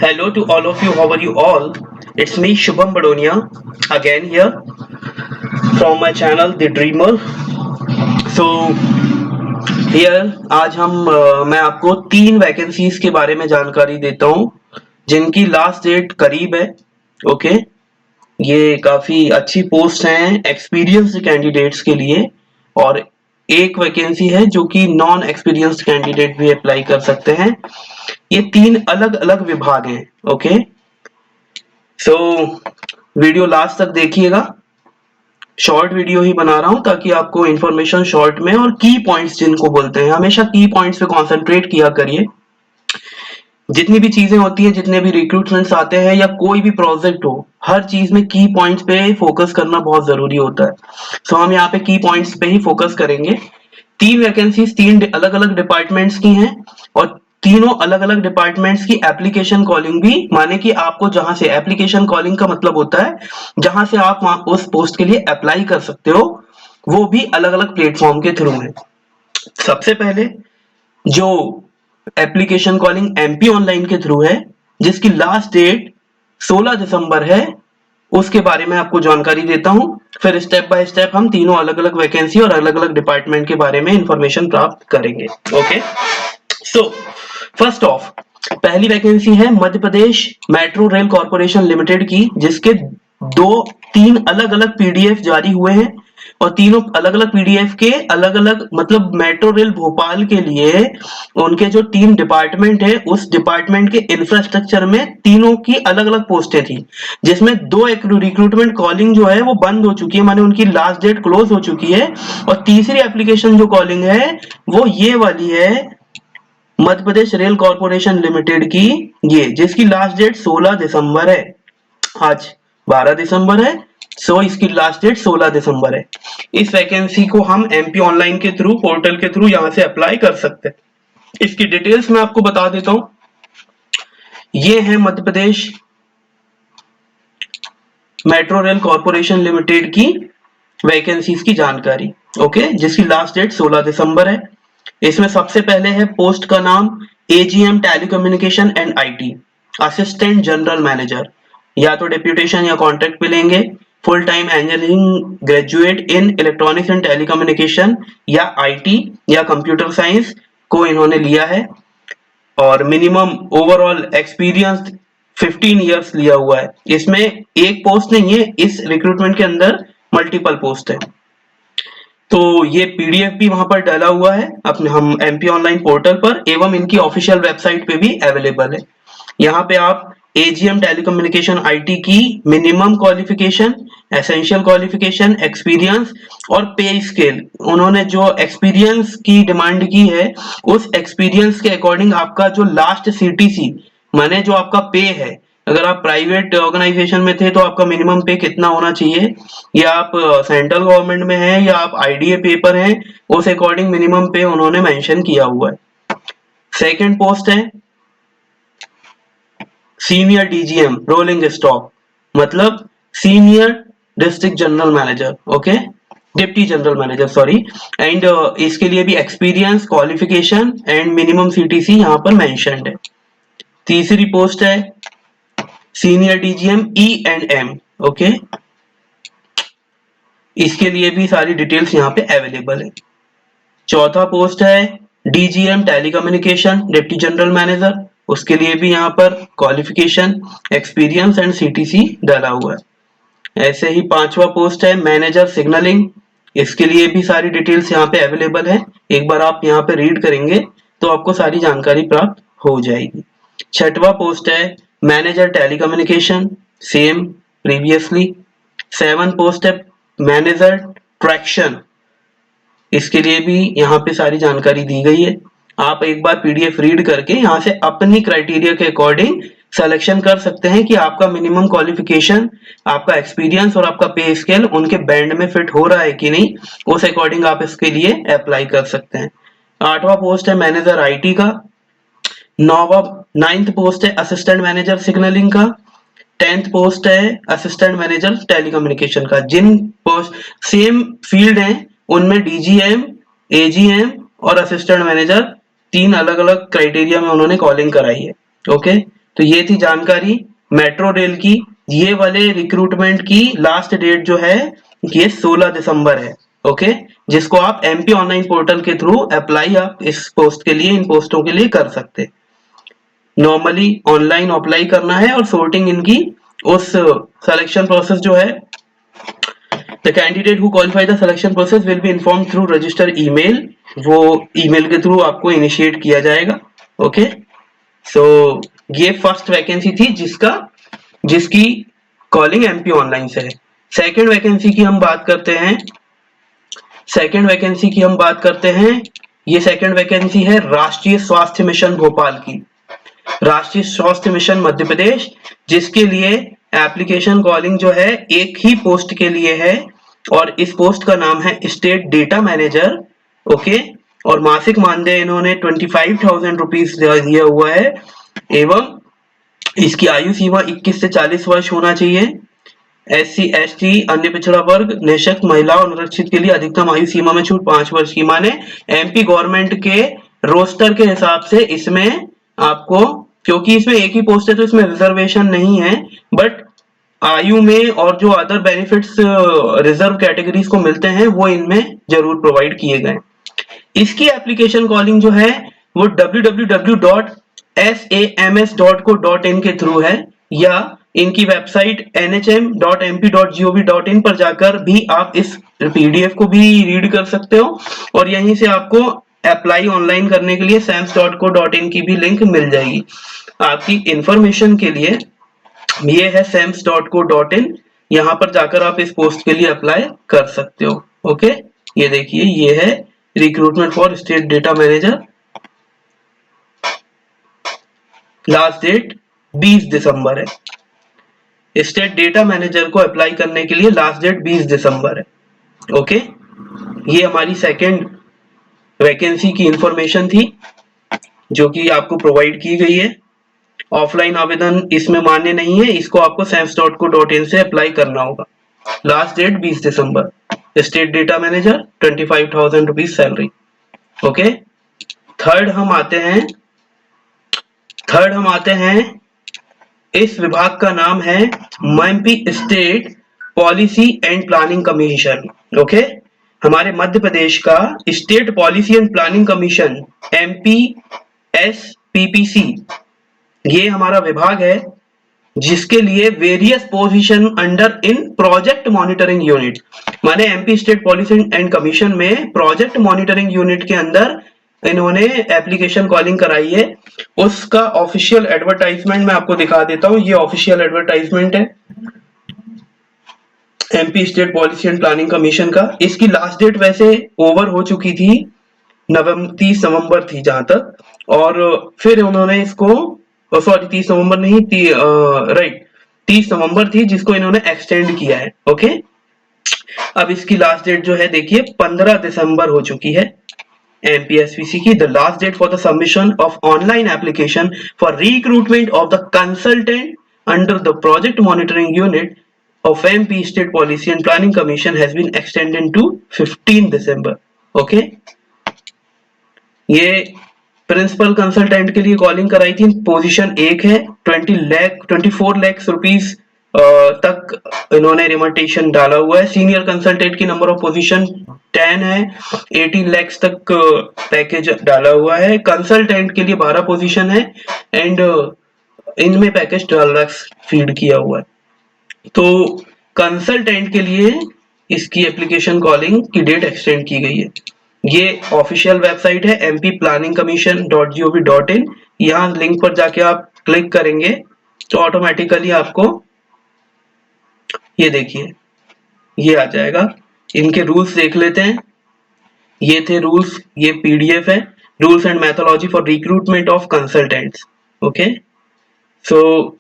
Hello to all of you. How are you all? It's me Shubham Badonia again here from my channel The Dreamer. So here आज मैं आपको 3 vacancies के बारे में जानकारी देता हूँ जिनकी लास्ट डेट करीब है. ओके, ये काफी अच्छी पोस्ट हैं एक्सपीरियंस्ड कैंडिडेट्स के लिए और एक वैकेंसी है जो कि नॉन एक्सपीरियंस्ड कैंडिडेट भी अप्लाई कर सकते हैं. ये 3 अलग-अलग विभाग हैं. ओके, सो वीडियो लास्ट तक देखिएगा. शॉर्ट वीडियो ही बना रहा हूं ताकि आपको इंफॉर्मेशन शॉर्ट में और की पॉइंट्स जिनको बोलते हैं, हमेशा की पॉइंट्स पे कंसंट्रेट किया करिए. जितनी भी चीजें होती है, जितने भी रिक्रूटमेंट्स आते हैं या कोई भी प्रोजेक्ट हो, हर चीज में की पॉइंट्स पे फोकस करना बहुत जरूरी होता है. सो हम यहाँ पे की पॉइंट्स पे ही फोकस करेंगे. 3 वैकेंसीज 3 अलग अलग डिपार्टमेंट्स की हैं और तीनों अलग अलग डिपार्टमेंट्स की एप्लीकेशन कॉलिंग भी, माने कि आपको जहां से एप्लीकेशन कॉलिंग का मतलब होता है जहां से आप वहां उस पोस्ट के लिए अप्लाई कर सकते हो, वो भी अलग अलग प्लेटफॉर्म के थ्रू है. सबसे पहले जो एप्लीकेशन कॉलिंग एमपी ऑनलाइन के थ्रू है, जिसकी लास्ट डेट 16 दिसंबर है, उसके बारे में आपको जानकारी देता हूं. फिर स्टेप बाय स्टेप हम तीनों अलग अलग वैकेंसी और अलग अलग डिपार्टमेंट के बारे में इंफॉर्मेशन प्राप्त करेंगे. ओके, सो फर्स्ट ऑफ, पहली वैकेंसी है Madhya Pradesh metro rail corporation limited की, जिसके 3 अलग अलग पीडीएफ जारी हुए हैं और तीनों अलग अलग पीडीएफ के अलग अलग, मतलब मेट्रो रेल भोपाल के लिए उनके जो 3 डिपार्टमेंट है, उस डिपार्टमेंट के इंफ्रास्ट्रक्चर में तीनों की अलग अलग पोस्टें थी, जिसमें 2 रिक्रूटमेंट कॉलिंग जो है वो बंद हो चुकी है, माने उनकी लास्ट डेट क्लोज हो चुकी है. और तीसरी एप्लीकेशन जो कॉलिंग है वो ये वाली है, Madhya Pradesh rail corporation limited की, ये जिसकी लास्ट डेट 16 दिसंबर है. आज 12 दिसंबर है, सो इसकी लास्ट डेट 16 दिसंबर है. इस वैकेंसी को हम एमपी ऑनलाइन के थ्रू, पोर्टल के थ्रू यहां से अप्लाई कर सकते हैं. इसकी डिटेल्स मैं आपको बता देता हूं. ये है Madhya Pradesh metro rail corporation limited की वैकेंसीज की जानकारी. ओके, जिसकी लास्ट डेट 16 दिसंबर है. इसमें सबसे पहले है पोस्ट का नाम AGM telecommunication and IT, assistant general manager. या तो डेप्यूटेशन या कॉन्ट्रैक्ट पे लेंगे. Full time engineering graduate in electronics and telecommunication या आईटी या कंप्यूटर साइंस को इन्होंने लिया है और मिनिमम ओवरऑल एक्सपीरियंस 15 इयर्स लिया हुआ है. इसमें एक पोस्ट नहीं है, इस रिक्रूटमेंट के अंदर मल्टीपल पोस्ट है. तो ये पीडीएफ भी वहां पर डाला हुआ है अपने हम एमपी ऑनलाइन पोर्टल पर, एवं इनकी ऑफिशियल वेबसाइट पे भी अवेलेबल है. यहाँ पे आप एजीएम टेलीकम्युनिकेशन आईटी की minimum qualification, essential qualification, experience और पे स्केल, उन्होंने जो एक्सपीरियंस की डिमांड की है, उस एक्सपीरियंस के अकॉर्डिंग आपका जो लास्ट सीटीसी, माने जो आपका पे है, अगर आप प्राइवेट ऑर्गेनाइजेशन में थे तो आपका मिनिमम पे कितना होना चाहिए, या आप सेंट्रल गवर्नमेंट में हैं या आप आईडीए पेपर हैं, उस अकॉर्डिंग मिनिमम पे उन्होंने मेंशन किया हुआ है. सेकंड पोस्ट है सीनियर डीजीएम रोलिंग स्टॉक, मतलब senior district general manager. Okay, deputy general manager sorry. And इसके लिए भी experience, qualification and minimum CTC यहाँ पर मेंशन्ड है. तीसरी पोस्ट है senior DGM E and M. Okay, इसके लिए भी सारी डिटेल्स यहाँ पे अवेलेबल है. चौथा पोस्ट है DGM telecommunication deputy general manager, उसके लिए भी यहाँ पर क्वालिफिकेशन, एक्सपीरियंस एंड सीटीसी डाला हुआ है. ऐसे ही पांचवा पोस्ट है मैनेजर सिग्नलिंग, इसके लिए भी सारी डिटेल्स यहाँ पे अवेलेबल है. एक बार आप यहाँ पे रीड करेंगे तो आपको सारी जानकारी प्राप्त हो जाएगी. छठवा पोस्ट है manager telecommunication, same previously. 7 post है मैनेजर ट्रैक्शन, इसके लिए भी यहाँ पे सारी जानकारी दी गई है. आप एक बार पीडीएफ रीड करके यहाँ से अपनी क्राइटेरिया के अकॉर्डिंग सिलेक्शन कर सकते हैं कि आपका मिनिमम क्वालिफिकेशन, आपका एक्सपीरियंस और आपका पे स्केल उनके बैंड में फिट हो रहा है कि नहीं, उस अकॉर्डिंग आप इसके लिए अप्लाई कर सकते हैं. 8वां पोस्ट है मैनेजर आईटी का. 9th पोस्ट है असिस्टेंट मैनेजर सिग्नलिंग का. 10th पोस्ट है असिस्टेंट मैनेजर टेलीकम्युनिकेशन का. जिन पोस्ट सेम फील्ड हैं उनमें डीजीएम, एजीएम और असिस्टेंट मैनेजर 3 अलग अलग क्राइटेरिया में उन्होंने कॉलिंग कराई है. ओके, तो ये थी जानकारी मेट्रो रेल की। ये वाले रिक्रूटमेंट की लास्ट डेट जो है ये 16 दिसंबर है। ओके, जिसको आप एमपी ऑनलाइन पोर्टल के थ्रू अप्लाई आप इस पोस्ट के लिए, इन पोस्टों के लिए कर सकते हैं। नॉर्मली ऑनलाइन अप्लाई करना है और सॉर्टिंग इनकी उस सिलेक्शन प्रोसेस जो है, the candidate who qualify the selection process will be inform through register email. वो ईमेल के थ्रू आपको इनिशिएट किया जाएगा। ओके, सो ये फर्स्ट वैकेंसी थी जिसकी कॉलिंग एमपी ऑनलाइन से है। सेकंड वैकेंसी की हम बात करते हैं। ये सेकंड वैकेंसी है राष्ट्रीय स्वास्थ्य मिशन भोपाल की, राष्ट्रीय स्वास्थ्य मिशन मध्य प्रदेश, जिसके लिए एप्लीकेशन कॉलिंग जो है एक ही पोस्ट के लिए है और इस पोस्ट का नाम है स्टेट डेटा मैनेजर। ओके, और मासिक मानदेय इन्होंने 25,000 रुपीज दिया हुआ है एवं इसकी आयु सीमा 21 से 40 वर्ष होना चाहिए। SC ST अन्य पिछड़ा वर्ग, निःशक्त महिला और अनुरक्षित के लिए अधिकतम आयु सीमा में छूट 5 वर्ष की। माने एमपी गवर्नमेंट के रोस्टर के हिसाब से इसमें आपको, क्योंकि इसमें एक ही पोस्ट है तो इसमें रिजर्वेशन नहीं है, बट आयु में और जो अदर बेनिफिट्स रिजर्व कैटेगरीज को मिलते हैं वो इनमें जरूर प्रोवाइड किए गए। इसकी एप्लीकेशन कॉलिंग जो है वो www.sams.co.in के थ्रू है, या इनकी वेबसाइट nhm.mp.gov.in पर जाकर भी आप इस पीडीएफ को भी रीड कर सकते हो और यहीं से आपको अप्लाई ऑनलाइन करने के लिए sams.co.in की भी लिंक मिल जाएगी। आपकी इंफॉर्मेशन के लिए ये है sams.co.in, यहाँ पर जाकर आप इस पोस्ट के लिए अप्लाई कर सकते हो। ओके, ये देखिए ये है recruitment for state data manager, last date 20 दिसंबर है। स्टेट डेटा मैनेजर को अप्लाई करने के लिए लास्ट डेट 20 दिसंबर है। ओके, ये हमारी सेकंड वैकेंसी की इंफॉर्मेशन थी जो कि आपको प्रोवाइड की गई है। ऑफलाइन आवेदन इसमें मान्य नहीं है, इसको आपको sams.co.in से अप्लाई करना होगा। लास्ट डेट 20 दिसंबर, state data manager 25,000 rupees salary. Okay, third हम आते हैं इस विभाग का नाम है MP state policy and planning commission. Okay, हमारे मध्य प्रदेश का state policy and planning commission MPSPPC, ये हमारा विभाग है जिसके लिए various position under in project monitoring unit. माने MP state policy and commission में प्रोजेक्ट मॉनिटरिंग यूनिट के अंदर इन्होंने एप्लीकेशन कॉलिंग कराई है। उसका ऑफिशियल एडवर्टाइजमेंट मैं आपको दिखा देता हूं। ये ऑफिशियल एडवर्टाइजमेंट है MP state policy and planning commission का। इसकी लास्ट डेट वैसे ओवर हो चुकी थी, 30 नवंबर थी जहां तक, और फिर उन्होंने इसको 30 नवंबर नहीं, 30 नवंबर थी जिसको इन्होंने एक्सटेंड किया है। ओके, अब इसकी लास्ट डेट जो है देखिए 15 दिसंबर हो चुकी है MPSPC की। The last date for the submission of online application for recruitment of the consultant under the project monitoring unit of MP State Policy and Planning Commission has been extended to 15 December. Okay, ये principal consultant के लिए calling कराई थी। Position एक है, 24 lakh rupees तक इन्होंने रिमोटेशन डाला हुआ है। सीनियर कंसल्टेंट की नंबर ऑफ पोजीशन 10 है, 18 लाख तक पैकेज डाला हुआ है। कंसल्टेंट के लिए 12 पोजीशन है एंड इनमें पैकेज 12 लाख फीड किया हुआ है। तो कंसल्टेंट के लिए इसकी एप्लीकेशन कॉलिंग की डेट एक्सटेंड की गई है। ये ऑफिशियल वेबसाइट है mpplanning.gov.in। यहाँ लिंक पर जाके आप क्लिक करेंगे तो ऑटोमेटिकली आपको ये देखिए ये आ जाएगा। इनके रूल्स देख लेते हैं। ये थे रूल्स, ये पीडीएफ है, rules and methodology for recruitment of consultants. Okay, so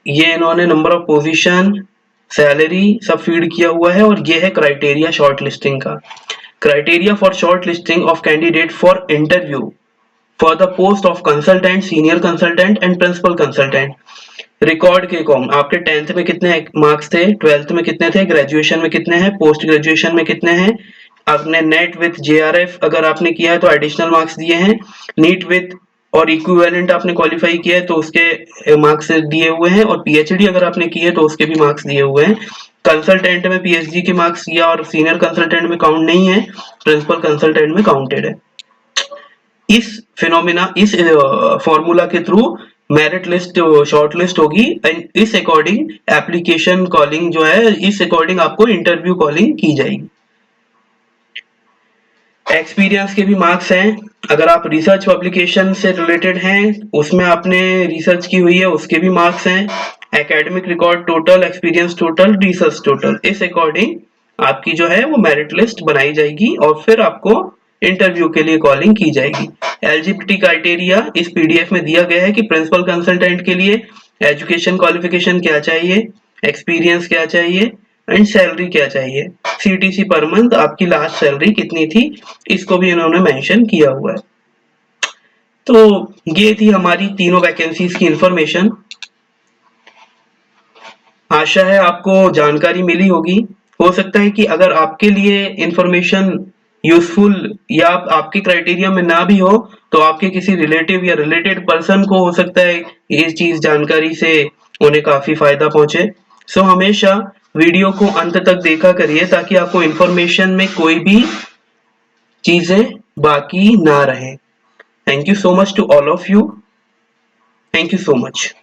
ये इन्होंने नंबर ऑफ पोजीशन, सैलरी सब फीड किया हुआ है और ये है क्राइटेरिया शॉर्ट लिस्टिंग का। Criteria for shortlisting of candidate for interview for the post of consultant, senior consultant and principal consultant. Record के कॉम, आपके 10th में कितने मार्क्स थे, 12th में कितने थे, ग्रेजुएशन में कितने हैं, पोस्ट ग्रेजुएशन में कितने हैं, आपने नेट विथ JRF अगर आपने किया है तो एडिशनल मार्क्स दिए हैं, नीट विथ और इक्विवेलेंट आपने क्वालिफाई किया है तो उसके मार्क्स दिए हुए हैं, और पीएचडी अगर आपने की है तो उसके भी मार्क्स दिए हुए हैं। कंसल्टेंट में पीएचडी के मार्क्स या और सीनियर कंसल्टेंट में काउंट नहीं है, प्रिंसिपल कंसल्टेंट में काउंटेड है। इस फिनोमिना, इस फॉर्मूला के through merit list short list होगी, एंड इस अकॉर्डिंग एप्लीकेशन कॉलिंग जो है, इस अकॉर्डिंग आपको इंटरव्यू कॉलिंग की जाएगी। एक्सपीरियंस के भी मार्क्स हैं। अगर आप रिसर्च पब्लिकेशन से रिलेटेड हैं, उसमें आपने रिसर्च की हुई है, उसके भी मार्क्स हैं। Academic record total, experience total, research total, इस अकॉर्डिंग आपकी जो है वो मेरिट लिस्ट बनाई जाएगी और फिर आपको इंटरव्यू के लिए कॉलिंग की जाएगी। एलिजिबिलिटी क्राइटेरिया इस पीडीएफ में दिया गया है कि प्रिंसिपल कंसल्टेंट के लिए एजुकेशन क्वालिफिकेशन क्या चाहिए, एक्सपीरियंस क्या चाहिए, एंड सैलरी क्या चाहिए। सीटीसी पर मंथ आपकी लास्ट सैलरी कितनी थी, इसको भी इन्होंने मेंशन किया हुआ है। तो ये थी हमारी तीनों वैकेंसीज की इंफॉर्मेशन। आशा है आपको जानकारी मिली होगी। हो सकता है कि अगर आपके लिए इंफॉर्मेशन यूजफुल या आपके क्राइटेरिया में ना भी हो, तो आपके किसी रिलेटिव या रिलेटेड पर्सन को हो सकता है ये चीज जानकारी से उन्हें काफी फायदा पहुंचे। सो हमेशा वीडियो को अंत तक देखा करिए ताकि आपको इंफॉर्मेशन में कोई भी चीजें बाकी ना रहे। Thank you so much to all of you. Thank you so much.